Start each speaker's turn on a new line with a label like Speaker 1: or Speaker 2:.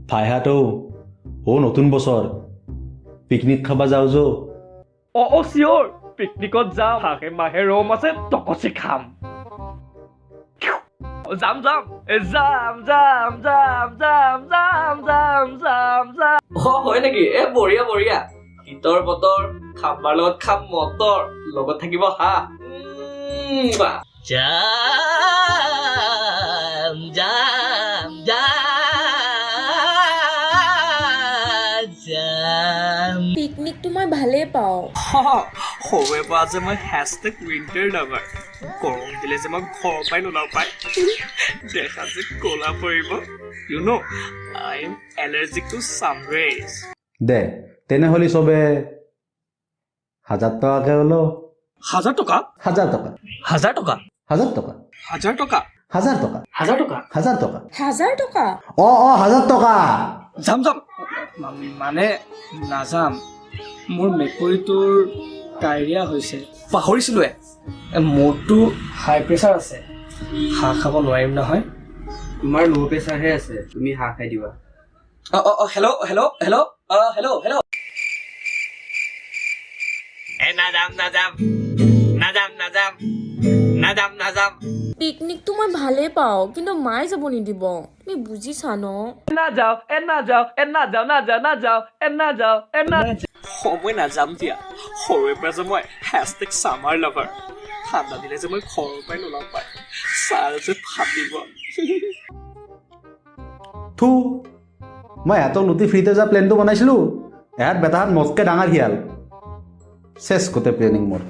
Speaker 1: ভাইহাতো নতুন বছৰ পিকনিক খাবা যাওঁ যো
Speaker 2: চিয়ৰ পিকনিকত যাম হাঁহে মাহে ৰম আছে টকচি খাম যাম যাম যাম যাম যাম যাম যাম যাম যাম যাম হয় নেকি বঢ়িয়া বঢ়িয়া শীতৰ বতৰ খাম্বাৰ লগত খাম মটৰ লগত থাকিব হাঁহ যাম যাম যাম
Speaker 3: পিকনিকটো মই ভালেই পাওঁ
Speaker 2: সৰুৰে পৰা যে মই হেছটেগ উইণ্টাৰ লাভাৰ গৰম দিলে যে মই ঘৰৰ পৰাই নোলাব পাই দেখা যে ক'লা পৰিব you know I am allergic to sun rays
Speaker 1: দে তেনেহ'লে চবে 1000 টকাকে হলো
Speaker 2: 1000 টকা
Speaker 1: 1000 টকা
Speaker 2: 1000 টকা
Speaker 1: 1000 টকা
Speaker 2: 1000 টকা
Speaker 1: 1000 টকা
Speaker 2: 1000 টকা
Speaker 1: 1000 টকা
Speaker 3: 1000 টকা
Speaker 1: 1000 টকা
Speaker 2: যাম যাম মানে নাযাম মোৰ মেকুৰীটোৰ ডায়েৰিয়া হৈছে পাহৰিছিলোৱে মোৰতো হাই প্ৰেছাৰ আছে হাঁহ খাব নোৱাৰিম নহয়
Speaker 4: তোমাৰ ল' প্ৰেছাৰহে আছে তুমি হাঁহ খাই দিবা
Speaker 2: hello' hello' hello' hello' hello' নাযাম
Speaker 3: পিকনিকটো মই ভালেই পাওঁ কিন্তু মায়ে যাব নিদিব তুমি বুজিছা ন
Speaker 2: নাযাওঁ সময় নাযাম দিয়া সৰুৰে পৰা যে মই হেছটেগ ছামাৰ লাভাৰ ঠাণ্ডা দিলে যে মই ঘৰৰ পৰাই নোলাব পাই ছাৰ যে ফাটিব
Speaker 1: থু মই এহঁতক লুটি ফ্ৰীতে যোৱা প্লেনটো বনাইছিলোঁ এহঁত বেটাহাত মজকে ডাঙৰ শিয়াল চেছ গোটেই প্লেনিং মোৰ